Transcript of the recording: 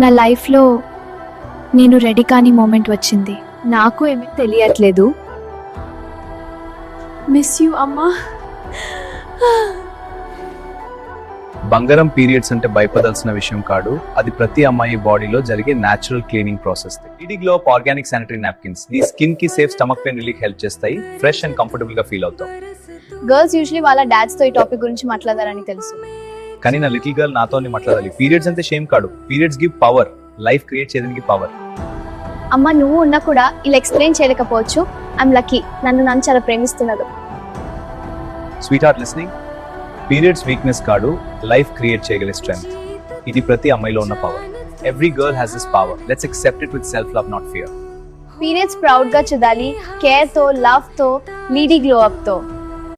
నా లైఫ్లో నేను రెడీ కాని మూమెంట్ వచ్చింది. నాకు ఏమీ తెలియట్లేదు. మిస్ యూ అమ్మా. బంగారం పీరియడ్స్ అంటే భయపడాల్సిన విషయం కాదు. అది ప్రతి అమ్మాయి బాడీలో జరిగే నేచురల్ క్లీనింగ్ ప్రాసెస్. లీడీ glow up organic sanitary napkins నీ స్కిన్ కి safe stomach pain relief help చేస్తాయి. ఫ్రెష్ అండ్ కంఫర్టబుల్ గా ఫీల్ అవుతాం. గర్ల్స్ యూజువల్లీ వాళ్ళ డాడ్స్ తో ఈ టాపిక్ గురించి మాట్లాడారని తెలుసు, కానీ నా లిటిల్ గర్ల్ నాతో మాట్లాడాలి. పీరియడ్స్ అంటే షేమ్ కాదు. Periods give power. Life create చేయడానికి పవర్. అమ్మ నువ్వు ఉన్నా కూడా ఇలా ఎక్స్ప్లెయిన్ చేయలేకపోవచ్చు. ఐఎమ్ లక్కీ, నన్ను చాలా ప్రేమిస్తున్నారు. Sweet heart listening. Periods weakness కాదు, లైఫ్ క్రియేట్ చేయగల స్ట్రెంగ్త్. ఇది ప్రతి అమ్మాయిలో ఉన్న power. Every girl has this power. Let's accept it with self love, not fear. Periods proud గా చూడాలి, కేర్ తో, లవ్ తో, లీడీ గ్లో అప్ తో.